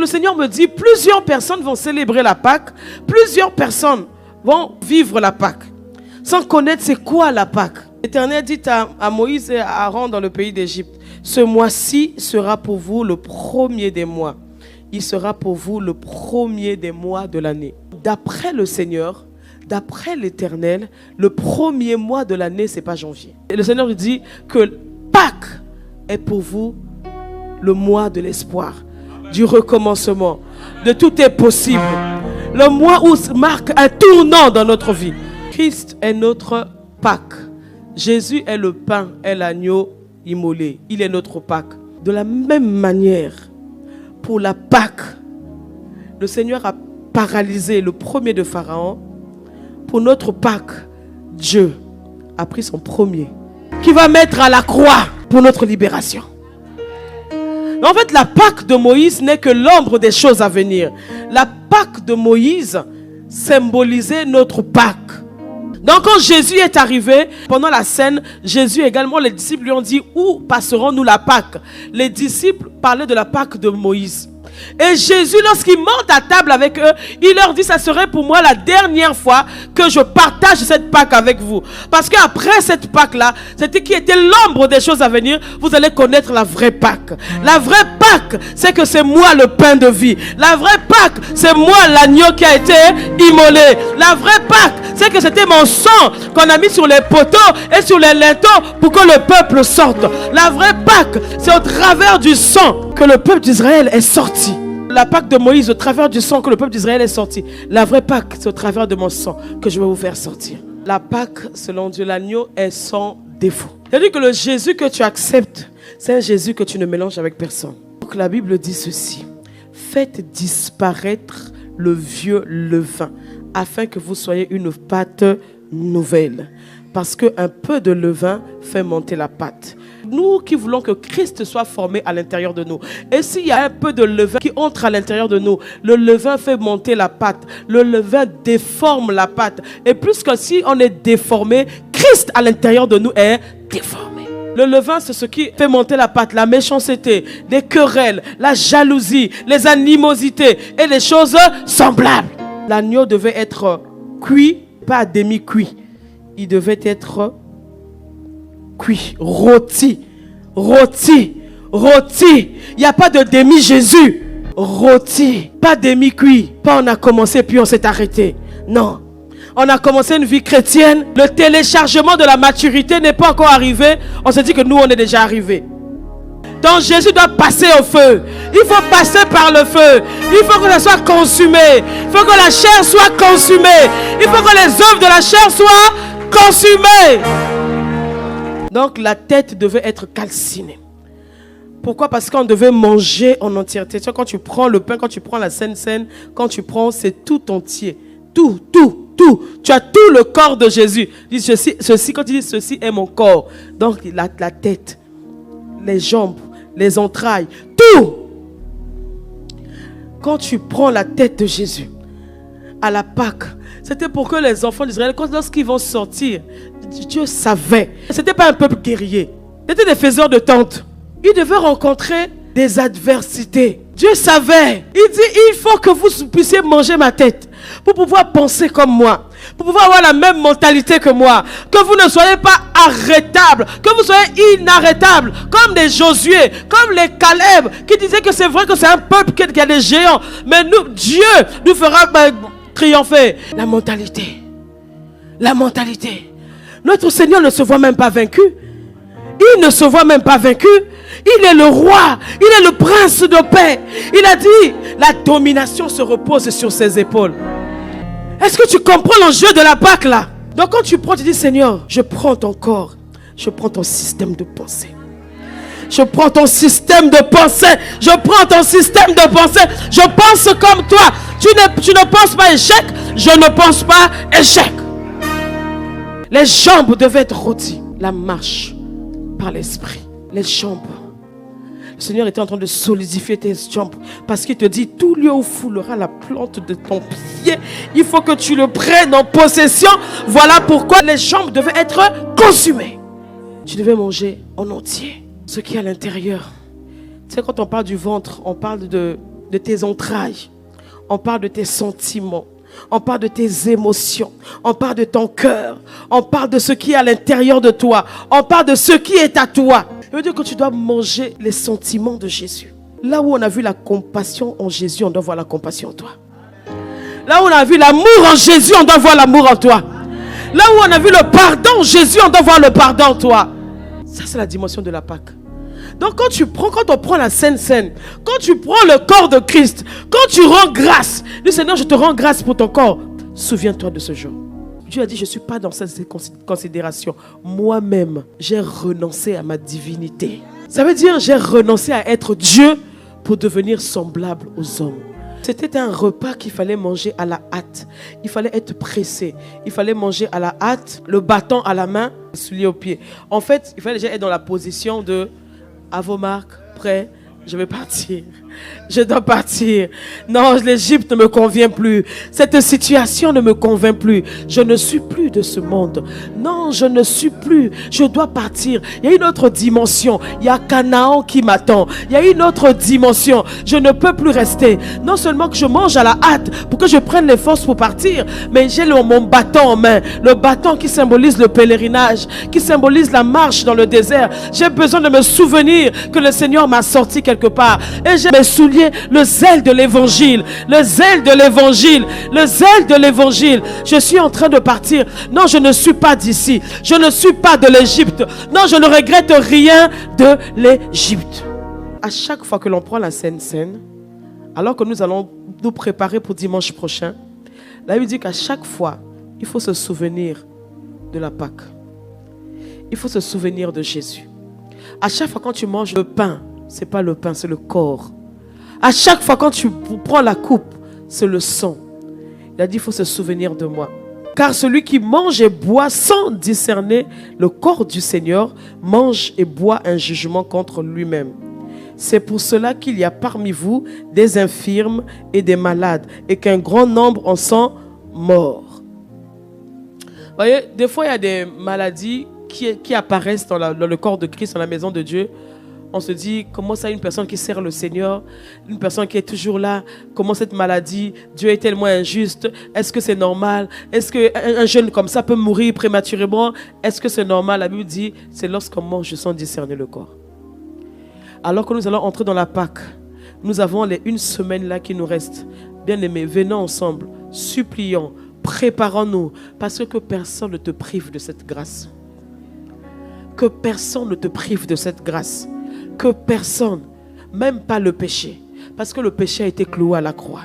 le Seigneur me dit, plusieurs personnes vont célébrer la Pâque, plusieurs personnes vont vivre la Pâque, sans connaître c'est quoi la Pâque. L'Éternel dit à Moïse et à Aaron dans le pays d'Égypte, ce mois-ci sera pour vous le premier des mois. Il sera pour vous le premier des mois de l'année. D'après le Seigneur, d'après l'Éternel, le premier mois de l'année, ce n'est pas janvier. Et le Seigneur lui dit que Pâques est pour vous le mois de l'espoir, du recommencement, de tout est possible. Le mois où se marque un tournant dans notre vie. Christ est notre Pâques. Jésus est le pain, est l'agneau immolé. Il est notre Pâques. De la même manière, pour la Pâque, le Seigneur a paralysé le premier de Pharaon. Pour notre Pâque, Dieu a pris son premier, qui va mettre à la croix pour notre libération. En fait, la Pâque de Moïse n'est que l'ombre des choses à venir. La Pâque de Moïse symbolisait notre Pâque. Donc quand Jésus est arrivé, pendant la scène, Jésus également, les disciples lui ont dit, où passerons-nous la Pâque? Les disciples parlaient de la Pâque de Moïse. Et Jésus, lorsqu'il monte à table avec eux, il leur dit, ça serait pour moi la dernière fois que je partage cette Pâque avec vous. Parce qu'après cette Pâque-là, c'était qui était l'ombre des choses à venir, vous allez connaître la vraie Pâque. La vraie Pâque, c'est que c'est moi le pain de vie. La vraie Pâque, c'est moi l'agneau qui a été immolé. La vraie Pâque, c'est que c'était mon sang qu'on a mis sur les poteaux et sur les linteaux pour que le peuple sorte. La vraie Pâque, c'est au travers du sang que le peuple d'Israël est sorti. La Pâque de Moïse, au travers du sang que le peuple d'Israël est sorti. La vraie Pâque, c'est au travers de mon sang que je vais vous faire sortir. La Pâque, selon Dieu, l'agneau est sans défaut. C'est-à-dire que le Jésus que tu acceptes, c'est un Jésus que tu ne mélanges avec personne. Donc la Bible dit ceci. Faites disparaître le vieux levain, afin que vous soyez une pâte nouvelle. Parce qu'un peu de levain fait monter la pâte. Nous qui voulons que Christ soit formé à l'intérieur de nous. Et s'il y a un peu de levain qui entre à l'intérieur de nous, le levain fait monter la pâte. Le levain déforme la pâte. Et plus que si on est déformé, Christ à l'intérieur de nous est déformé. Le levain, c'est ce qui fait monter la pâte, la méchanceté, les querelles, la jalousie, les animosités et les choses semblables. L'agneau devait être cuit, pas à demi-cuit. Il devait être cuit, rôti. Il n'y a pas de demi-Jésus. Rôti, pas demi-cuit. Pas on a commencé puis on s'est arrêté. Non. On a commencé une vie chrétienne. Le téléchargement de la maturité n'est pas encore arrivé. On s'est dit que nous, on est déjà arrivés. Donc Jésus doit passer au feu. Il faut passer par le feu. Il faut que ça soit consumé. Il faut que la chair soit consumée. Il faut que les œuvres de la chair soient consumées. Donc la tête devait être calcinée. Pourquoi? Parce qu'on devait manger en entièreté. Tu vois, quand tu prends le pain, quand tu prends la saine, quand tu prends, c'est tout entier. Tout. Tu as tout le corps de Jésus. Dis ceci, quand tu dis ceci est mon corps. Donc la tête, les jambes, les entrailles, tout. Quand tu prends la tête de Jésus à la Pâque, c'était pour que les enfants d'Israël, lorsqu'ils vont sortir, Dieu savait. C'était pas un peuple guerrier. C'était des faiseurs de tentes. Ils devaient rencontrer des adversités. Dieu savait. Il dit, il faut que vous puissiez manger ma tête pour pouvoir penser comme moi, pour pouvoir avoir la même mentalité que moi, que vous ne soyez pas arrêtables, que vous soyez inarrêtables, comme des Josué, comme les Caleb, qui disaient que c'est vrai que c'est un peuple qui a des géants, mais nous, Dieu nous fera triompher. La mentalité. Notre Seigneur ne se voit même pas vaincu. Il ne se voit même pas vaincu. Il est le roi. Il est le prince de paix. Il a dit, la domination se repose sur ses épaules. Est-ce que tu comprends l'enjeu de la Pâque là? Donc quand tu prends, tu dis, Seigneur, je prends ton corps. Je prends ton système de pensée. Je prends ton système de pensée. Je prends ton système de pensée. Je pense comme toi. Tu ne penses pas échec. Je ne pense pas échec. Les jambes devaient être rôties. La marche par l'esprit. Les jambes. Le Seigneur était en train de solidifier tes jambes. Parce qu'il te dit, tout lieu où foulera la plante de ton pied, il faut que tu le prennes en possession. Voilà pourquoi les jambes devaient être consumées. Tu devais manger en entier. Ce qui est à l'intérieur. Tu sais, quand on parle du ventre, on parle de de tes entrailles. On parle de tes sentiments. On parle de tes émotions. On parle de ton cœur. On parle de ce qui est à l'intérieur de toi. On parle de ce qui est à toi. Ça veut dire que tu dois manger les sentiments de Jésus. Là où on a vu la compassion en Jésus, on doit voir la compassion en toi. Là où on a vu l'amour en Jésus, on doit voir l'amour en toi. Là où on a vu le pardon en Jésus, on doit voir le pardon en toi. Ça, c'est la dimension de la Pâque. Donc quand on prend la Sainte Seine, quand tu prends le corps de Christ, quand tu rends grâce, dis Seigneur, je te rends grâce pour ton corps. Souviens-toi de ce jour. Dieu a dit, je ne suis pas dans cette considération. Moi-même, j'ai renoncé à ma divinité. Ça veut dire, j'ai renoncé à être Dieu pour devenir semblable aux hommes. C'était un repas qu'il fallait manger à la hâte. Il fallait être pressé. Il fallait manger à la hâte, le bâton à la main, les souliers aux pieds. En fait, il fallait déjà être dans la position de à vos marques, prêts, je vais partir. Je dois partir. Non, l'Égypte ne me convient plus. Cette situation ne me convainc plus. Je ne suis plus de ce monde. Non, je ne suis plus. Je dois partir. Il y a une autre dimension. Il y a Canaan qui m'attend. Il y a une autre dimension. Je ne peux plus rester. Non seulement que je mange à la hâte pour que je prenne les forces pour partir, mais j'ai mon bâton en main. Le bâton qui symbolise le pèlerinage, qui symbolise la marche dans le désert. J'ai besoin de me souvenir que le Seigneur m'a sorti quelque part. Et j'ai mes souliers, le zèle de l'évangile, le zèle de l'évangile, le zèle de l'évangile. Je suis en train de partir. Non, je ne suis pas d'ici. Je ne suis pas de l'Égypte. Non, je ne regrette rien de l'Égypte. À chaque fois que l'on prend la Sainte Seine, alors que nous allons nous préparer pour dimanche prochain, la Bible dit qu'à chaque fois, il faut se souvenir de la Pâque. Il faut se souvenir de Jésus. À chaque fois quand tu manges le pain, ce n'est pas le pain, c'est le corps. À chaque fois quand tu prends la coupe, c'est le sang. Il a dit, il faut se souvenir de moi. Car celui qui mange et boit sans discerner le corps du Seigneur, mange et boit un jugement contre lui-même. C'est pour cela qu'il y a parmi vous des infirmes et des malades, et qu'un grand nombre en sont morts. Vous voyez, des fois il y a des maladies qui apparaissent dans le corps de Christ, dans la maison de Dieu. On se dit, comment ça, une personne qui sert le Seigneur, une personne qui est toujours là, comment cette maladie, Dieu est tellement injuste, est-ce que c'est normal? Est-ce qu'un jeune comme ça peut mourir prématurément? Est-ce que c'est normal? La Bible dit, c'est lorsqu'on mange sans discerner le corps. Alors que nous allons entrer dans la Pâque, nous avons les 1 semaine là qui nous reste. Bien-aimés, venons ensemble, supplions, préparons-nous, parce que personne ne te prive de cette grâce. Que personne ne te prive de cette grâce. Que personne, même pas le péché, parce que le péché a été cloué à la croix.